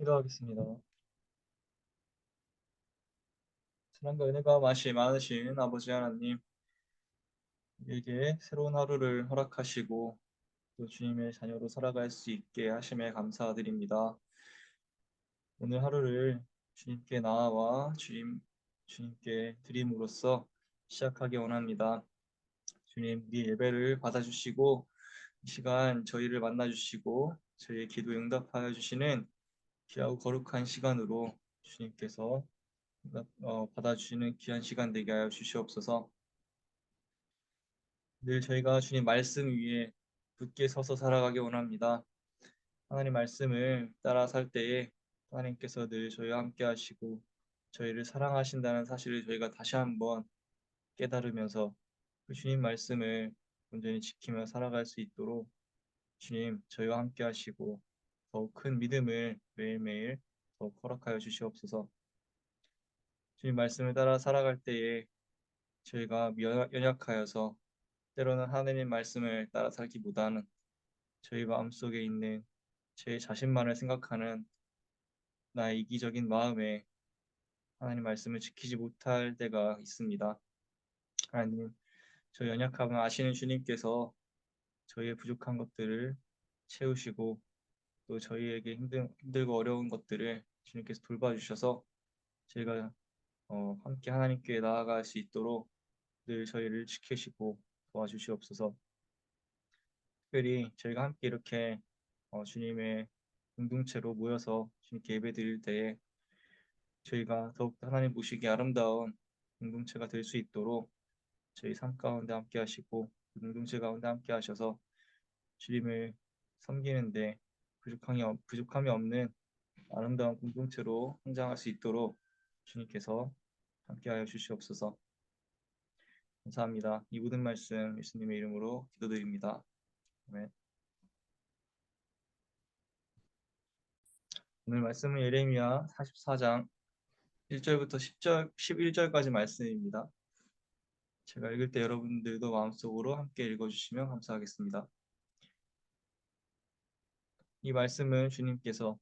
기도하겠습니다. 사랑과 은혜가 많으신 아버지 하나님, 우리에게 새로운 하루를 허락하시고 또 주님의 자녀로 살아갈 수 있게 하심에 감사드립니다. 오늘 하루를 주님께 나아와 주님께 드림으로써 시작하기 원합니다. 주님, 이 예배를 받아주시고 이 시간 저희를 만나주시고 저희의 기도 응답하여 주시는 귀하고 거룩한 시간으로 주님께서 받아주시는 귀한 시간 되게 하여 주시옵소서. 늘 저희가 주님 말씀 위에 굳게 서서 살아가기 원합니다. 하나님 말씀을 따라 살 때에 하나님께서 늘 저희와 함께 하시고 저희를 사랑하신다는 사실을 저희가 다시 한번 깨달으면서 그 주님 말씀을 온전히 지키며 살아갈 수 있도록 주님 저희와 함께 하시고 더욱 큰 믿음을 매일매일 더욱 허락하여 주시옵소서. 주님 말씀을 따라 살아갈 때에 저희가 연약하여서 때로는 하나님 말씀을 따라 살기보다는 저희 마음속에 있는 제 자신만을 생각하는 나의 이기적인 마음에 하나님 말씀을 지키지 못할 때가 있습니다. 하나님, 저 연약함을 아시는 주님께서 저희의 부족한 것들을 채우시고 또 저희에게 힘들고 어려운 것들을 주님께서 돌봐주셔서 저희가 함께 하나님께 나아갈 수 있도록 늘 저희를 지키시고 도와주시옵소서. 특별히 저희가 함께 이렇게 주님의 공동체로 모여서 주님께 예배드릴 때에 저희가 더욱 하나님 보시기에 아름다운 공동체가 될 수 있도록 저희 삶 가운데 함께 하시고 그 공동체 가운데 함께 하셔서 주님을 섬기는데 부족함이 없는 아름다운 공동체로 성장할 수 있도록 주님께서 함께하여 주시옵소서. 감사합니다. 이 모든 말씀 예수님의 이름으로 기도드립니다. 아멘. 오늘 말씀은 예레미야 44장 1절부터 11절까지 말씀입니다. 제가 읽을 때 여러분들도 마음속으로 함께 읽어주시면 감사하겠습니다. 이 말씀은 주님께서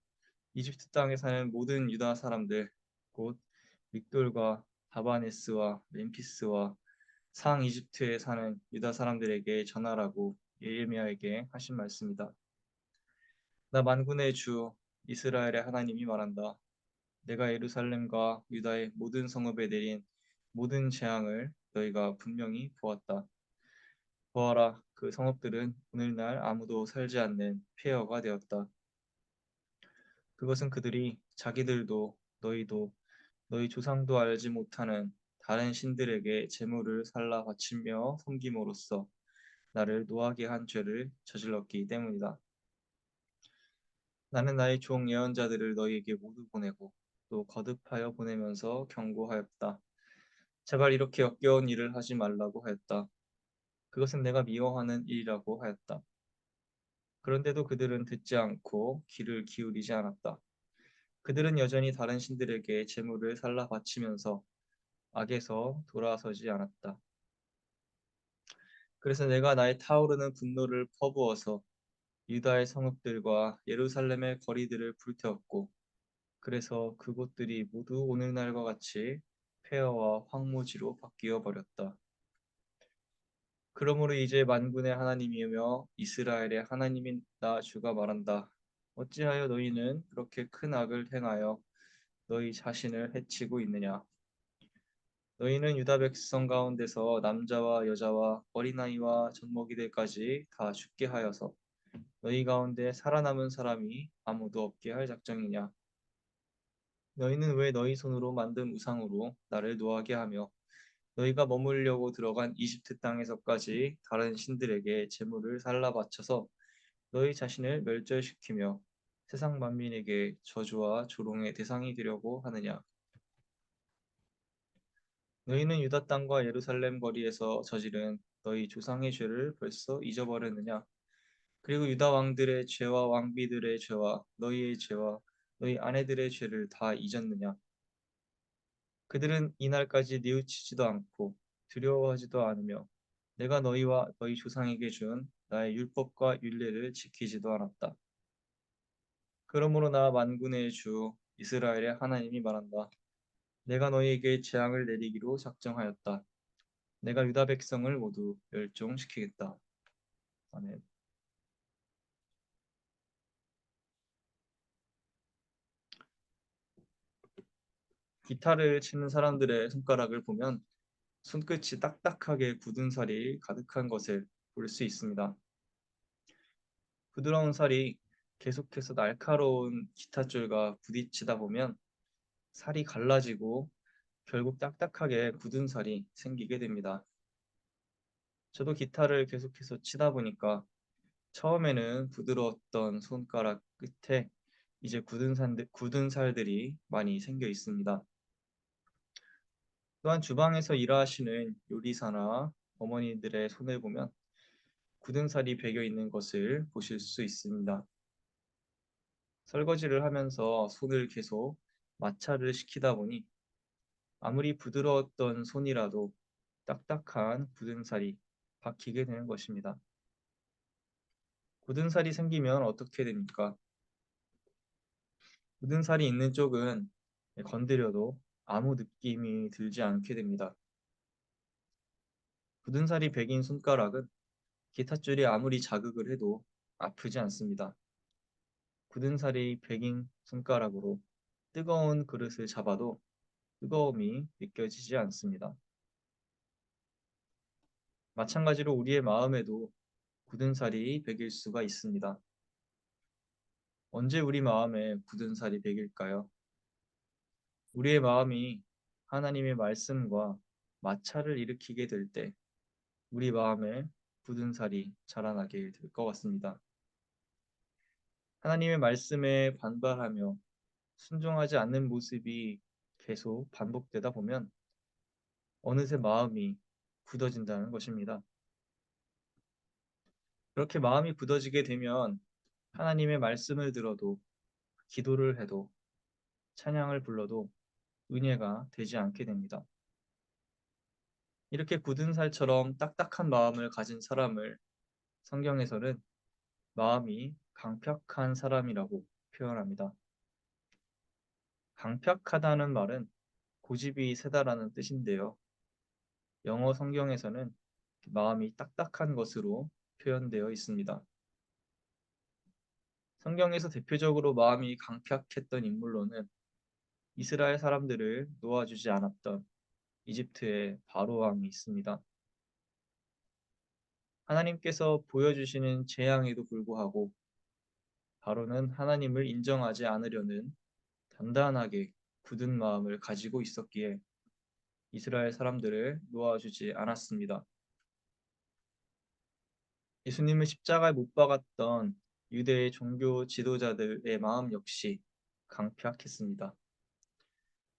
이집트 땅에 사는 모든 유다 사람들, 곧 믹돌과 다바네스와 멤피스와 상 이집트에 사는 유다 사람들에게 전하라고 예레미야에게 하신 말씀이다. 나 만군의 주 이스라엘의 하나님이 말한다. 내가 예루살렘과 유다의 모든 성읍에 내린 모든 재앙을 너희가 분명히 보았다. 보아라, 그 성읍들은 오늘날 아무도 살지 않는 폐허가 되었다. 그것은 그들이 자기들도 너희도 너희 조상도 알지 못하는 다른 신들에게 제물을 살라 바치며 섬김으로써 나를 노하게 한 죄를 저질렀기 때문이다. 나는 나의 종 예언자들을 너희에게 모두 보내고 또 거듭하여 보내면서 경고하였다. 제발 이렇게 역겨운 일을 하지 말라고 하였다. 그것은 내가 미워하는 일이라고 하였다. 그런데도 그들은 듣지 않고 귀를 기울이지 않았다. 그들은 여전히 다른 신들에게 제물을 살라 바치면서 악에서 돌아서지 않았다. 그래서 내가 나의 타오르는 분노를 퍼부어서 유다의 성읍들과 예루살렘의 거리들을 불태웠고 그래서 그곳들이 모두 오늘날과 같이 폐허와 황무지로 바뀌어 버렸다. 그러므로 이제 만군의 하나님이며 이스라엘의 하나님인 나 주가 말한다. 어찌하여 너희는 그렇게 큰 악을 행하여 너희 자신을 해치고 있느냐? 너희는 유다 백성 가운데서 남자와 여자와 어린아이와 젖먹이들까지 다 죽게 하여서 너희 가운데 살아남은 사람이 아무도 없게 할 작정이냐? 너희는 왜 너희 손으로 만든 우상으로 나를 노하게 하며 너희가 머물려고 들어간 이집트 땅에서까지 다른 신들에게 제물을 살라 바쳐서 너희 자신을 멸절시키며 세상 만민에게 저주와 조롱의 대상이 되려고 하느냐? 너희는 유다 땅과 예루살렘 거리에서 저지른 너희 조상의 죄를 벌써 잊어버렸느냐? 그리고 유다 왕들의 죄와 왕비들의 죄와 너희의 죄와 너희 아내들의 죄를 다 잊었느냐? 그들은 이날까지 뉘우치지도 않고 두려워하지도 않으며 내가 너희와 너희 조상에게 준 나의 율법과 율례를 지키지도 않았다. 그러므로 나 만군의 주 이스라엘의 하나님이 말한다. 내가 너희에게 재앙을 내리기로 작정하였다. 내가 유다 백성을 모두 멸종시키겠다. 아멘. 기타를 치는 사람들의 손가락을 보면 손끝이 딱딱하게 굳은 살이 가득한 것을 볼 수 있습니다. 부드러운 살이 계속해서 날카로운 기타줄과 부딪히다 보면 살이 갈라지고 결국 딱딱하게 굳은 살이 생기게 됩니다. 저도 기타를 계속해서 치다 보니까 처음에는 부드러웠던 손가락 끝에 이제 굳은 살들이 많이 생겨 있습니다. 또한 주방에서 일하시는 요리사나 어머니들의 손을 보면 굳은 살이 배겨 있는 것을 보실 수 있습니다. 설거지를 하면서 손을 계속 마찰을 시키다 보니 아무리 부드러웠던 손이라도 딱딱한 굳은 살이 박히게 되는 것입니다. 굳은 살이 생기면 어떻게 됩니까? 굳은 살이 있는 쪽은 건드려도 아무 느낌이 들지 않게 됩니다. 굳은 살이 배긴 손가락은 기타줄이 아무리 자극을 해도 아프지 않습니다. 굳은 살이 배긴 손가락으로 뜨거운 그릇을 잡아도 뜨거움이 느껴지지 않습니다. 마찬가지로 우리의 마음에도 굳은 살이 배길 수가 있습니다. 언제 우리 마음에 굳은 살이 배길까요? 우리의 마음이 하나님의 말씀과 마찰을 일으키게 될 때 우리 마음에 굳은 살이 자라나게 될 것 같습니다. 하나님의 말씀에 반발하며 순종하지 않는 모습이 계속 반복되다 보면 어느새 마음이 굳어진다는 것입니다. 그렇게 마음이 굳어지게 되면 하나님의 말씀을 들어도 기도를 해도 찬양을 불러도 은혜가 되지 않게 됩니다. 이렇게 굳은 살처럼 딱딱한 마음을 가진 사람을 성경에서는 마음이 강팍한 사람이라고 표현합니다. 강팍하다는 말은 고집이 세다라는 뜻인데요. 영어 성경에서는 마음이 딱딱한 것으로 표현되어 있습니다. 성경에서 대표적으로 마음이 강팍했던 인물로는 이스라엘 사람들을 놓아주지 않았던 이집트의 바로 왕이 있습니다. 하나님께서 보여주시는 재앙에도 불구하고 바로는 하나님을 인정하지 않으려는 단단하게 굳은 마음을 가지고 있었기에 이스라엘 사람들을 놓아주지 않았습니다. 예수님을 십자가에 못 박았던 유대의 종교 지도자들의 마음 역시 강팍했습니다.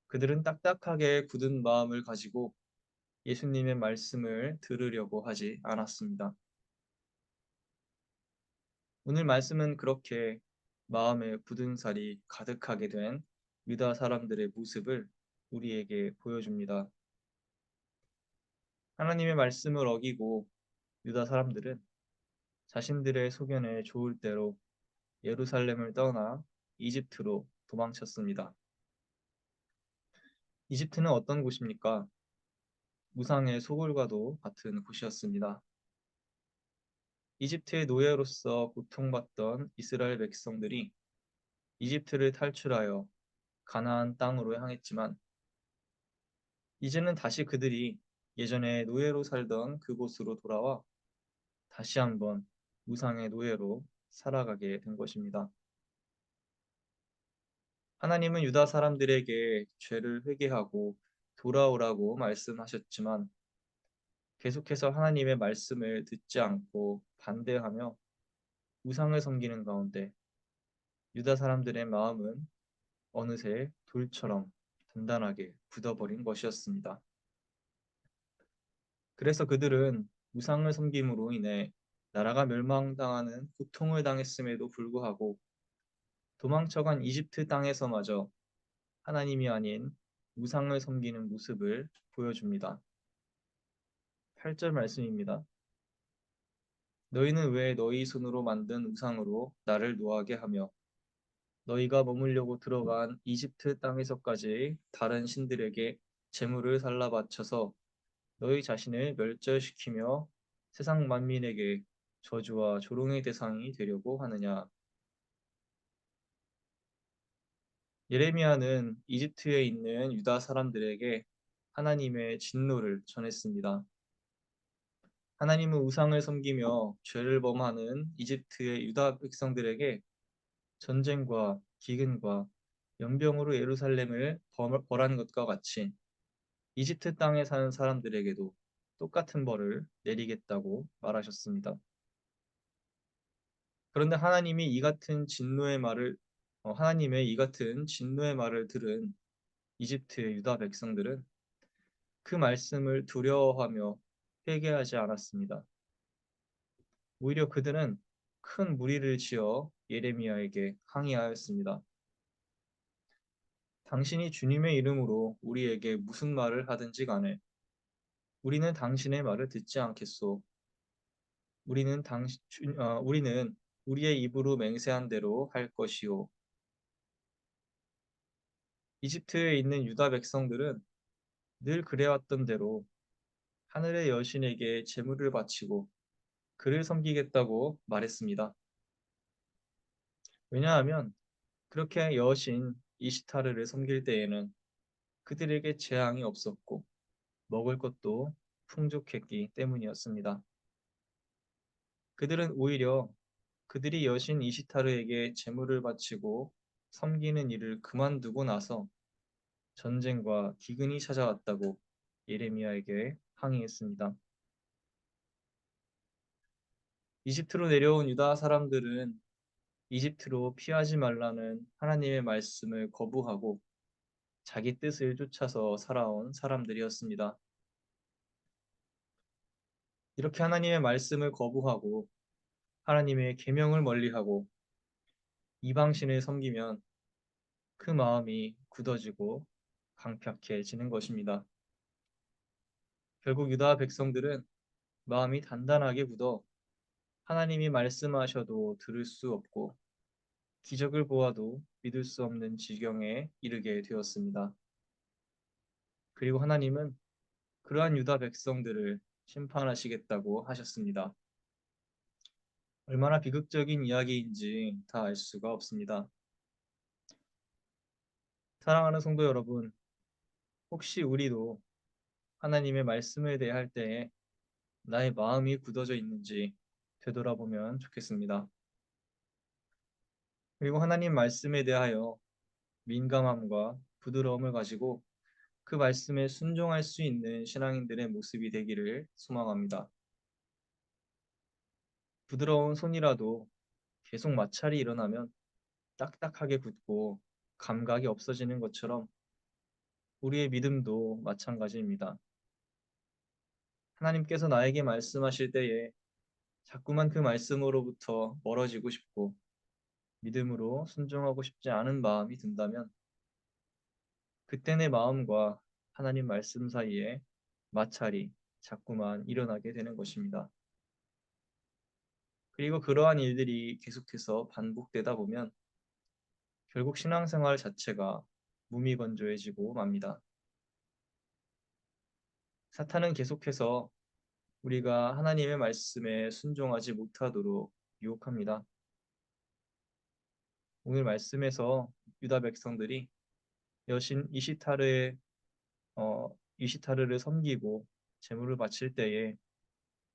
그들은 딱딱하게 굳은 마음을 가지고 예수님의 말씀을 들으려고 하지 않았습니다. 오늘 말씀은 그렇게 마음에 굳은 살이 가득하게 된 유다 사람들의 모습을 우리에게 보여줍니다. 하나님의 말씀을 어기고 유다 사람들은 자신들의 소견에 좋을 대로 예루살렘을 떠나 이집트로 도망쳤습니다. 이집트는 어떤 곳입니까? 무상의 소굴과도 같은 곳이었습니다. 이집트의 노예로서 고통받던 이스라엘 백성들이 이집트를 탈출하여 가나안 땅으로 향했지만 이제는 다시 그들이 예전에 노예로 살던 그곳으로 돌아와 다시 한번 무상의 노예로 살아가게 된 것입니다. 하나님은 유다 사람들에게 죄를 회개하고 돌아오라고 말씀하셨지만 계속해서 하나님의 말씀을 듣지 않고 반대하며 우상을 섬기는 가운데 유다 사람들의 마음은 어느새 돌처럼 단단하게 굳어버린 것이었습니다. 그래서 그들은 우상을 섬김으로 인해 나라가 멸망당하는 고통을 당했음에도 불구하고 도망쳐간 이집트 땅에서마저 하나님이 아닌 우상을 섬기는 모습을 보여줍니다. 8절 말씀입니다. 너희는 왜 너희 손으로 만든 우상으로 나를 노하게 하며 너희가 머물려고 들어간 이집트 땅에서까지 다른 신들에게 재물을 살라 바쳐서 너희 자신을 멸절시키며 세상 만민에게 저주와 조롱의 대상이 되려고 하느냐. 예레미야는 이집트에 있는 유다 사람들에게 하나님의 진노를 전했습니다. 하나님은 우상을 섬기며 죄를 범하는 이집트의 유다 백성들에게 전쟁과 기근과 연병으로 예루살렘을 벌한 것과 같이 이집트 땅에 사는 사람들에게도 똑같은 벌을 내리겠다고 말하셨습니다. 그런데 하나님의 이 같은 진노의 말을 들은 이집트의 유다 백성들은 그 말씀을 두려워하며 회개하지 않았습니다. 오히려 그들은 큰 무리를 지어 예레미야에게 항의하였습니다. 당신이 주님의 이름으로 우리에게 무슨 말을 하든지 간에 우리는 당신의 말을 듣지 않겠소. 우리는 우리의 입으로 맹세한 대로 할 것이요. 이집트에 있는 유다 백성들은 늘 그래왔던 대로 하늘의 여신에게 제물을 바치고 그를 섬기겠다고 말했습니다. 왜냐하면 그렇게 여신 이시타르를 섬길 때에는 그들에게 재앙이 없었고 먹을 것도 풍족했기 때문이었습니다. 그들은 오히려 그들이 여신 이시타르에게 제물을 바치고 섬기는 일을 그만두고 나서 전쟁과 기근이 찾아왔다고 예레미야에게 항의했습니다. 이집트로 내려온 유다 사람들은 이집트로 피하지 말라는 하나님의 말씀을 거부하고 자기 뜻을 쫓아서 살아온 사람들이었습니다. 이렇게 하나님의 말씀을 거부하고 하나님의 계명을 멀리하고 이방신을 섬기면 그 마음이 굳어지고 강팍해지는 것입니다. 결국 유다 백성들은 마음이 단단하게 굳어 하나님이 말씀하셔도 들을 수 없고 기적을 보아도 믿을 수 없는 지경에 이르게 되었습니다. 그리고 하나님은 그러한 유다 백성들을 심판하시겠다고 하셨습니다. 얼마나 비극적인 이야기인지 다 알 수가 없습니다. 사랑하는 성도 여러분, 혹시 우리도 하나님의 말씀을 대할 때에 나의 마음이 굳어져 있는지 되돌아보면 좋겠습니다. 그리고 하나님 말씀에 대하여 민감함과 부드러움을 가지고 그 말씀에 순종할 수 있는 신앙인들의 모습이 되기를 소망합니다. 부드러운 손이라도 계속 마찰이 일어나면 딱딱하게 굳고 감각이 없어지는 것처럼 우리의 믿음도 마찬가지입니다. 하나님께서 나에게 말씀하실 때에 자꾸만 그 말씀으로부터 멀어지고 싶고 믿음으로 순종하고 싶지 않은 마음이 든다면 그때 내 마음과 하나님 말씀 사이에 마찰이 자꾸만 일어나게 되는 것입니다. 그리고 그러한 일들이 계속해서 반복되다 보면 결국 신앙생활 자체가 무미건조해지고 맙니다. 사탄은 계속해서 우리가 하나님의 말씀에 순종하지 못하도록 유혹합니다. 오늘 말씀에서 유다 백성들이 여신 어, 이시타르를 섬기고 제물을 바칠 때에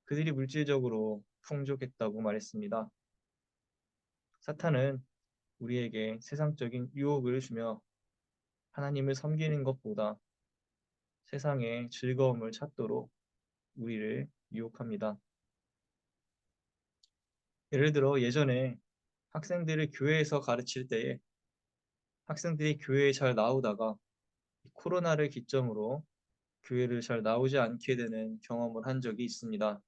그들이 물질적으로 풍족했다고 말했습니다. 사탄은 우리에게 세상적인 유혹을 주며 하나님을 섬기는 것보다 세상의 즐거움을 찾도록 우리를 유혹합니다. 예를 들어 예전에 학생들을 교회에서 가르칠 때에 학생들이 교회에 잘 나오다가 코로나를 기점으로 교회를 잘 나오지 않게 되는 경험을 한 적이 있습니다.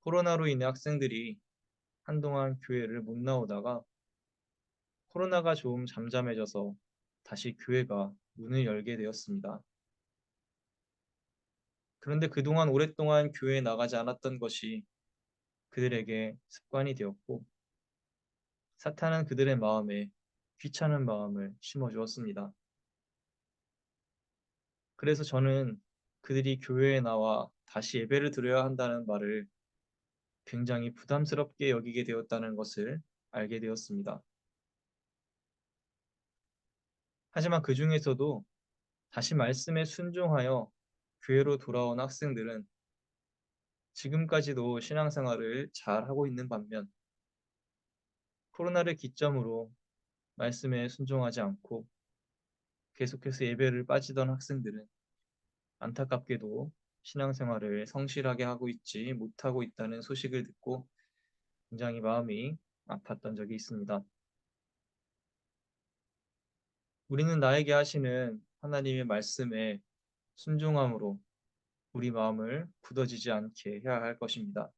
코로나로 인해 학생들이 한동안 교회를 못 나오다가 코로나가 좀 잠잠해져서 다시 교회가 문을 열게 되었습니다. 그런데 그동안 오랫동안 교회에 나가지 않았던 것이 그들에게 습관이 되었고 사탄은 그들의 마음에 귀찮은 마음을 심어주었습니다. 그래서 저는 그들이 교회에 나와 다시 예배를 드려야 한다는 말을 굉장히 부담스럽게 여기게 되었다는 것을 알게 되었습니다. 하지만 그 중에서도 다시 말씀에 순종하여 교회로 돌아온 학생들은 지금까지도 신앙생활을 잘 하고 있는 반면 코로나를 기점으로 말씀에 순종하지 않고 계속해서 예배를 빠지던 학생들은 안타깝게도 신앙생활을 성실하게 하고 있지 못하고 있다는 소식을 듣고 굉장히 마음이 아팠던 적이 있습니다. 우리는 나에게 하시는 하나님의 말씀에 순종함으로 우리 마음을 굳어지지 않게 해야 할 것입니다.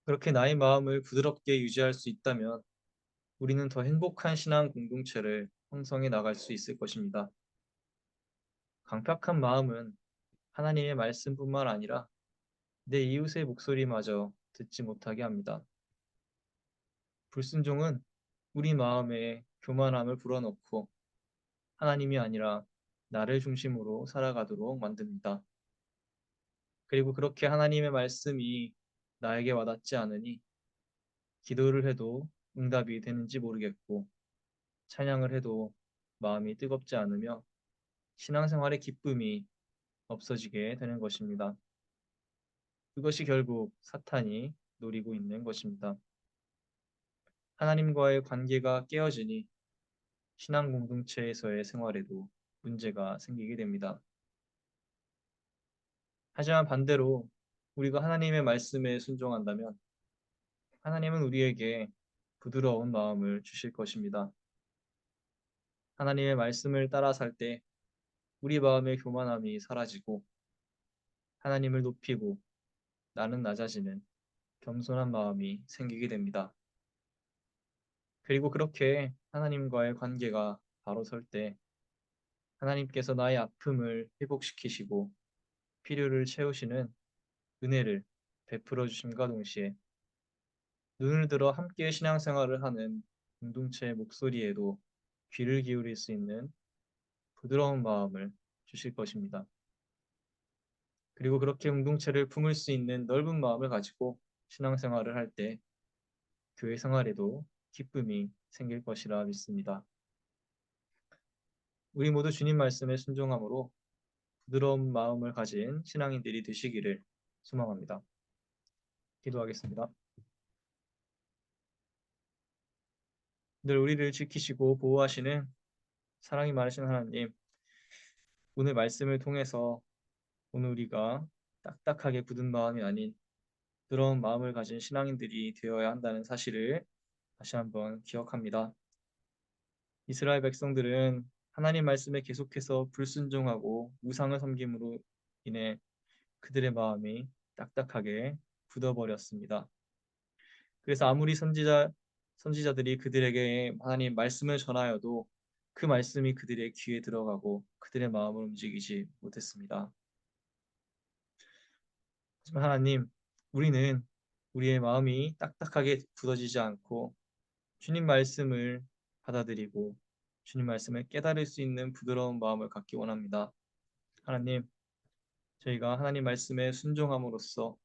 그렇게 나의 마음을 부드럽게 유지할 수 있다면 우리는 더 행복한 신앙 공동체를 형성해 나갈 수 있을 것입니다. 강팍한 마음은 하나님의 말씀뿐만 아니라 내 이웃의 목소리마저 듣지 못하게 합니다. 불순종은 우리 마음에 교만함을 불어넣고 하나님이 아니라 나를 중심으로 살아가도록 만듭니다. 그리고 그렇게 하나님의 말씀이 나에게 와닿지 않으니 기도를 해도 응답이 되는지 모르겠고 찬양을 해도 마음이 뜨겁지 않으며 신앙생활의 기쁨이 없어지게 되는 것입니다. 그것이 결국 사탄이 노리고 있는 것입니다. 하나님과의 관계가 깨어지니 신앙 공동체에서의 생활에도 문제가 생기게 됩니다. 하지만 반대로 우리가 하나님의 말씀에 순종한다면 하나님은 우리에게 부드러운 마음을 주실 것입니다. 하나님의 말씀을 따라 살 때 우리 마음의 교만함이 사라지고 하나님을 높이고 나는 낮아지는 겸손한 마음이 생기게 됩니다. 그리고 그렇게 하나님과의 관계가 바로 설 때 하나님께서 나의 아픔을 회복시키시고 필요를 채우시는 은혜를 베풀어 주심과 동시에 눈을 들어 함께 신앙생활을 하는 공동체의 목소리에도 귀를 기울일 수 있는 부드러운 마음을 주실 것입니다. 그리고 그렇게 공동체를 품을 수 있는 넓은 마음을 가지고 신앙생활을 할 때 교회 생활에도 기쁨이 생길 것이라 믿습니다. 우리 모두 주님 말씀에 순종함으로 부드러운 마음을 가진 신앙인들이 되시기를 소망합니다. 기도하겠습니다. 늘 우리를 지키시고 보호하시는 사랑이 많으신 하나님, 오늘 말씀을 통해서 오늘 우리가 딱딱하게 굳은 마음이 아닌 부드러운 마음을 가진 신앙인들이 되어야 한다는 사실을 다시 한번 기억합니다. 이스라엘 백성들은 하나님 말씀에 계속해서 불순종하고 우상을 섬김으로 인해 그들의 마음이 딱딱하게 굳어버렸습니다. 그래서 아무리 선지자들이 그들에게 하나님 말씀을 전하여도 그 말씀이 그들의 귀에 들어가고 그들의 마음을 움직이지 못했습니다. 하지만 하나님, 우리는 우리의 마음이 딱딱하게 굳어지지 않고 주님 말씀을 받아들이고 주님 말씀을 깨달을 수 있는 부드러운 마음을 갖기 원합니다. 하나님, 저희가 하나님 말씀에 순종함으로써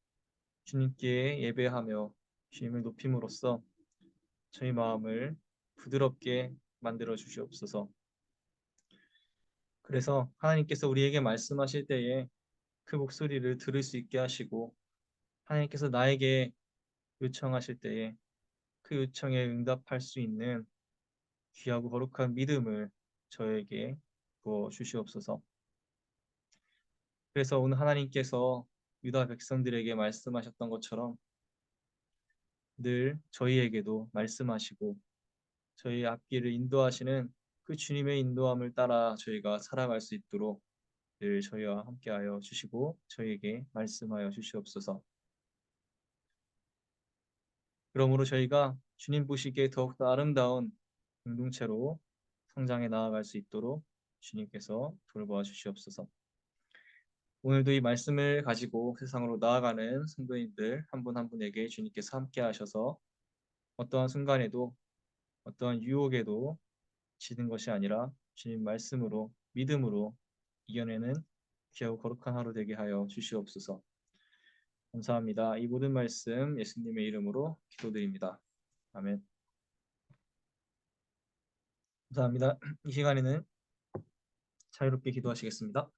주님께 예배하며 주님을 높임으로써 저희 마음을 부드럽게 만들어 주시옵소서. 그래서 하나님께서 우리에게 말씀하실 때에 그 목소리를 들을 수 있게 하시고 하나님께서 나에게 요청하실 때에 그 요청에 응답할 수 있는 귀하고 거룩한 믿음을 저에게 부어 주시옵소서. 그래서 오늘 하나님께서 유다 백성들에게 말씀하셨던 것처럼 늘 저희에게도 말씀하시고 저희 앞길을 인도하시는 그 주님의 인도함을 따라 저희가 살아갈 수 있도록 늘 저희와 함께하여 주시고 저희에게 말씀하여 주시옵소서. 그러므로 저희가 주님 보시기에 더욱더 아름다운 공동체로 성장해 나아갈 수 있도록 주님께서 돌보아 주시옵소서. 오늘도 이 말씀을 가지고 세상으로 나아가는 성도님들 한 분 한 분에게 주님께서 함께 하셔서 어떠한 순간에도 어떠한 유혹에도 지는 것이 아니라 주님 말씀으로 믿음으로 이겨내는 귀하고 거룩한 하루 되게 하여 주시옵소서. 감사합니다. 이 모든 말씀 예수님의 이름으로 기도드립니다. 아멘. 감사합니다. 이 시간에는 자유롭게 기도하시겠습니다.